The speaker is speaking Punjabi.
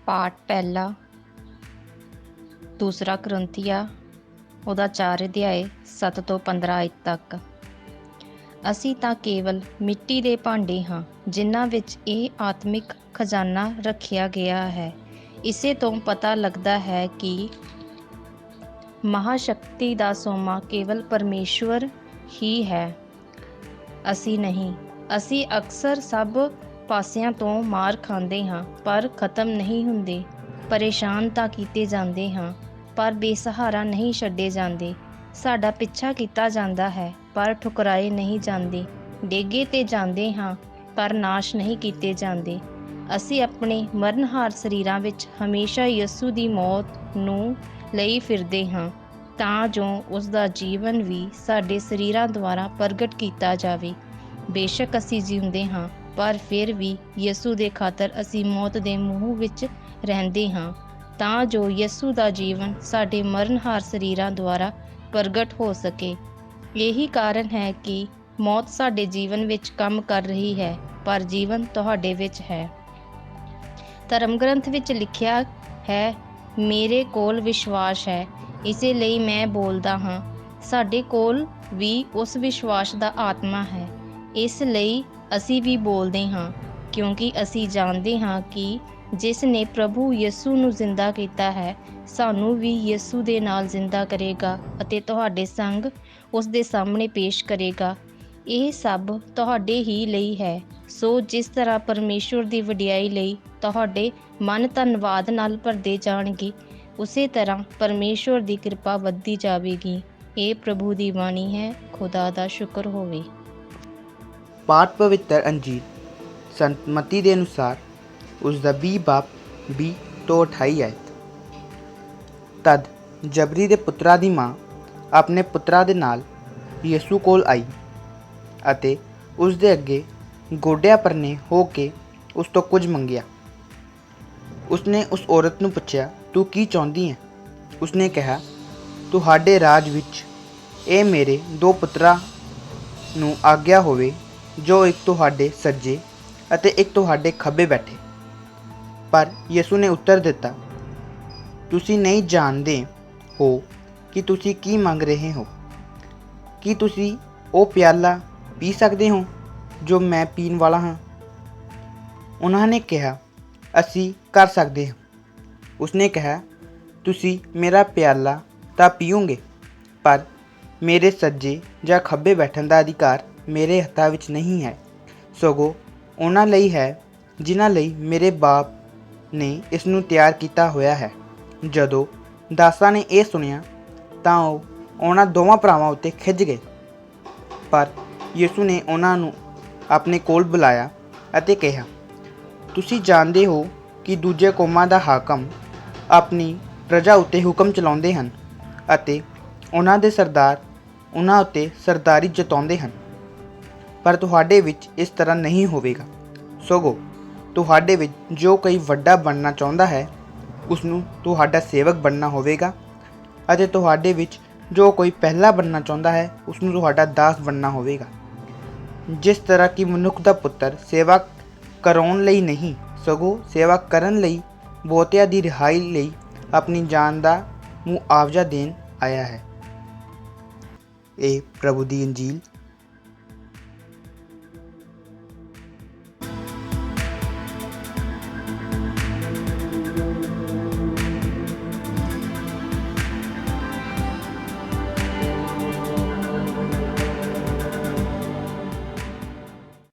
पाठ पहला दूसरा करंथिया ਉਹਦਾ 4 ਅਧਿਆਏ 7 ਤੋਂ 15 ਆਇਤ ਤੱਕ। ਅਸੀਂ ਤਾਂ ਕੇਵਲ ਮਿੱਟੀ ਦੇ ਭਾਂਡੇ ਹਾਂ ਜਿਨ੍ਹਾਂ ਵਿੱਚ ਇਹ ਆਤਮਿਕ ਖਜ਼ਾਨਾ ਰੱਖਿਆ ਗਿਆ ਹੈ। ਇਸੇ ਤੋਂ ਪਤਾ ਲੱਗਦਾ ਹੈ ਕਿ ਮਹਾਸ਼ਕਤੀ ਦਾ ਸੋਮਾ ਕੇਵਲ ਪਰਮੇਸ਼ਵਰ ਹੀ ਹੈ, ਅਸੀਂ ਨਹੀਂ। ਅਸੀਂ ਅਕਸਰ ਸਭ ਪਾਸਿਆਂ ਤੋਂ ਮਾਰ ਖਾਂਦੇ ਹਾਂ ਪਰ ਖਤਮ ਨਹੀਂ ਹੁੰਦੇ, ਪਰੇਸ਼ਾਨ ਤਾਂ ਕੀਤੇ ਜਾਂਦੇ ਹਾਂ ਪਰ ਬੇਸਹਾਰਾ ਨਹੀਂ ਛੱਡੇ ਜਾਂਦੇ। ਸਾਡਾ ਪਿੱਛਾ ਕੀਤਾ ਜਾਂਦਾ ਹੈ ਪਰ ਠੁਕਰਾਏ ਨਹੀਂ ਜਾਂਦੇ, ਡੇਗੇ 'ਤੇ ਜਾਂਦੇ ਹਾਂ ਪਰ ਨਾਸ਼ ਨਹੀਂ ਕੀਤੇ ਜਾਂਦੇ। ਅਸੀਂ ਆਪਣੇ ਮਰਨਹਾਰ ਸਰੀਰਾਂ ਵਿੱਚ ਹਮੇਸ਼ਾ ਯਿਸੂ ਦੀ ਮੌਤ ਨੂੰ ਲਈ ਫਿਰਦੇ ਹਾਂ ਤਾਂ ਜੋ ਉਸ ਦਾ ਜੀਵਨ ਵੀ ਸਾਡੇ ਸਰੀਰਾਂ ਦੁਆਰਾ ਪ੍ਰਗਟ ਕੀਤਾ ਜਾਵੇ। ਬੇਸ਼ੱਕ ਅਸੀਂ ਜਿਉਂਦੇ ਹਾਂ ਪਰ ਫਿਰ ਵੀ ਯਿਸੂ ਦੇ ਖਾਤਰ ਅਸੀਂ ਮੌਤ ਦੇ ਮੂੰਹ ਵਿੱਚ ਰਹਿੰਦੇ ਹਾਂ ਤਾਂ ਜੋ ਯਿਸੂ ਦਾ ਜੀਵਨ ਸਾਡੇ ਮਰਨਹਾਰ ਸਰੀਰਾਂ ਦੁਆਰਾ ਪ੍ਰਗਟ ਹੋ ਸਕੇ। ਇਹੀ ਕਾਰਨ ਹੈ ਕਿ ਮੌਤ ਸਾਡੇ ਜੀਵਨ ਵਿੱਚ ਕੰਮ ਕਰ ਰਹੀ ਹੈ ਪਰ ਜੀਵਨ ਤੁਹਾਡੇ ਵਿੱਚ ਹੈ। ਧਰਮ ਗ੍ਰੰਥ ਵਿੱਚ ਲਿਖਿਆ ਹੈ, ਮੇਰੇ ਕੋਲ ਵਿਸ਼ਵਾਸ ਹੈ ਇਸੇ ਲਈ ਮੈਂ ਬੋਲਦਾ ਹਾਂ। ਸਾਡੇ ਕੋਲ ਵੀ ਉਸ ਵਿਸ਼ਵਾਸ ਦਾ ਆਤਮਾ ਹੈ, ਇਸ ਲਈ ਅਸੀਂ ਵੀ ਬੋਲਦੇ ਹਾਂ ਕਿਉਂਕਿ ਅਸੀਂ ਜਾਣਦੇ ਹਾਂ ਕਿ ਜਿਸ ਨੇ ਪ੍ਰਭੂ ਯਿਸੂ ਨੂੰ ਜ਼ਿੰਦਾ ਕੀਤਾ ਹੈ ਸਾਨੂੰ ਵੀ ਯਿਸੂ ਦੇ ਨਾਲ ਜ਼ਿੰਦਾ ਕਰੇਗਾ ਅਤੇ ਤੁਹਾਡੇ ਸੰਗ ਉਸ ਦੇ ਸਾਹਮਣੇ ਪੇਸ਼ ਕਰੇਗਾ। ਇਹ ਸਭ ਤੁਹਾਡੇ ਹੀ ਲਈ ਹੈ, ਸੋ ਜਿਸ ਤਰ੍ਹਾਂ ਪਰਮੇਸ਼ਵਰ ਦੀ ਵਡਿਆਈ ਲਈ ਤੁਹਾਡੇ ਮਨ ਧੰਨਵਾਦ ਨਾਲ ਭਰਦੇ ਜਾਣਗੇ ਉਸੇ ਤਰ੍ਹਾਂ ਪਰਮੇਸ਼ਵਰ ਦੀ ਕਿਰਪਾ ਵੱਧਦੀ ਜਾਵੇਗੀ। ਇਹ ਪ੍ਰਭੂ ਦੀ ਬਾਣੀ ਹੈ, ਖੁਦਾ ਦਾ ਸ਼ੁਕਰ ਹੋਵੇ। ਪਾਠ ਪਵਿੱਤਰ ਅੰਜੀਲ ਸੰਤ ਮਤੀ ਦੇ ਅਨੁਸਾਰ ਉਸ ਦਾ 20 ਬਾਬ 20 ਤੋਂ 28 ਆਇਤ। ਤਦ ਜਬਰੀ ਦੇ ਪੁੱਤਰਾਂ ਦੀ ਮਾਂ ਆਪਣੇ ਪੁੱਤਰਾਂ ਦੇ ਨਾਲ ਯਿਸੂ ਕੋਲ ਆਈ ਅਤੇ ਉਸ ਦੇ ਅੱਗੇ ਗੋਡਿਆਂ ਪਰਨੇ ਹੋ ਕੇ ਉਸ ਤੋਂ ਕੁਝ ਮੰਗਿਆ। ਉਸਨੇ ਉਸ ਔਰਤ ਨੂੰ ਪੁੱਛਿਆ, ਤੂੰ ਕੀ ਚਾਹੁੰਦੀ ਹੈ? ਉਸਨੇ ਕਿਹਾ, ਤੁਹਾਡੇ ਰਾਜ ਵਿੱਚ ਇਹ ਮੇਰੇ 2 ਪੁੱਤਰਾਂ ਨੂੰ ਆਗਿਆ ਹੋਵੇ ਜੋ ਇੱਕ ਤੁਹਾਡੇ ਸੱਜੇ ਅਤੇ ਇੱਕ ਤੁਹਾਡੇ ਖੱਬੇ ਬੈਠੇ। ਪਰ ਯਿਸੂ ਨੇ ਉੱਤਰ ਦਿੱਤਾ, ਤੁਸੀਂ ਨਹੀਂ ਜਾਣਦੇ ਹੋ ਕਿ ਤੁਸੀਂ ਕੀ ਮੰਗ ਰਹੇ ਹੋ। ਕੀ ਤੁਸੀਂ ਉਹ ਪਿਆਲਾ ਪੀ ਸਕਦੇ ਹੋ ਜੋ ਮੈਂ ਪੀਣ ਵਾਲਾ ਹਾਂ? ਉਹਨਾਂ ਨੇ ਕਿਹਾ, ਅਸੀਂ ਕਰ ਸਕਦੇ ਹਾਂ। ਉਸਨੇ ਕਿਹਾ, ਤੁਸੀਂ ਮੇਰਾ ਪਿਆਲਾ ਤਾਂ ਪੀਓਗੇ ਪਰ ਮੇਰੇ ਸੱਜੇ ਜਾਂ ਖੱਬੇ ਬੈਠਣ ਦਾ ਅਧਿਕਾਰ ਮੇਰੇ ਹੱਥਾਂ ਵਿੱਚ ਨਹੀਂ ਹੈ, ਸਗੋਂ ਉਹਨਾਂ ਲਈ ਹੈ ਜਿਨ੍ਹਾਂ ਲਈ ਮੇਰੇ ਬਾਪ ਨੇ ਇਸ ਨੂੰ ਤਿਆਰ ਕੀਤਾ ਹੋਇਆ ਹੈ। ਜਦੋਂ ਦਾਸਾਂ ਨੇ ਇਹ ਸੁਣਿਆ ਤਾਂ ਉਹ ਉਹਨਾਂ ਦੋਵਾਂ ਭਰਾਵਾਂ ਉੱਤੇ ਖਿੱਝ ਗਏ। ਪਰ ਯਿਸੂ ਨੇ ਉਹਨਾਂ ਨੂੰ ਆਪਣੇ ਕੋਲ ਬੁਲਾਇਆ ਅਤੇ ਕਿਹਾ, ਤੁਸੀਂ ਜਾਣਦੇ ਹੋ ਕਿ ਦੂਜੇ ਕੌਮਾਂ ਦਾ ਹਾਕਮ ਆਪਣੀ ਪ੍ਰਜਾ ਉੱਤੇ ਹੁਕਮ ਚਲਾਉਂਦੇ ਹਨ ਅਤੇ ਉਹਨਾਂ ਦੇ ਸਰਦਾਰ ਉਹਨਾਂ ਉੱਤੇ ਸਰਦਾਰੀ ਜਤਾਉਂਦੇ ਹਨ, ਪਰ ਤੁਹਾਡੇ ਵਿੱਚ ਇਸ ਤਰ੍ਹਾਂ ਨਹੀਂ ਹੋਵੇਗਾ। ਸਗੋਂ ਤੁਹਾਡੇ ਵਿੱਚ ਜੋ ਕੋਈ ਵੱਡਾ ਬਣਨਾ ਚਾਹੁੰਦਾ ਹੈ ਉਸ ਨੂੰ ਤੁਹਾਡਾ ਸੇਵਕ ਬਣਨਾ ਹੋਵੇਗਾ ਅਤੇ ਤੁਹਾਡੇ ਵਿੱਚ ਜੋ ਕੋਈ ਪਹਿਲਾ ਬਣਨਾ ਚਾਹੁੰਦਾ ਹੈ ਉਸ ਨੂੰ ਤੁਹਾਡਾ ਦਾਸ ਬਣਨਾ ਹੋਵੇਗਾ। ਜਿਸ ਤਰ੍ਹਾਂ ਕਿ ਮਨੁੱਖ ਦਾ ਪੁੱਤਰ ਸੇਵਾ ਕਰਾਉਣ ਲਈ ਨਹੀਂ ਸਗੋਂ ਸੇਵਾ ਕਰਨ ਲਈ ਬਹੁਤਿਆਂ ਦੀ ਰਿਹਾਈ ਲਈ ਆਪਣੀ ਜਾਨ ਦਾ ਮੁਆਵਜ਼ਾ ਦੇਣ ਆਇਆ ਹੈ। ਇਹ ਪ੍ਰਭੂ ਦੀ ਅੰਜੀਲ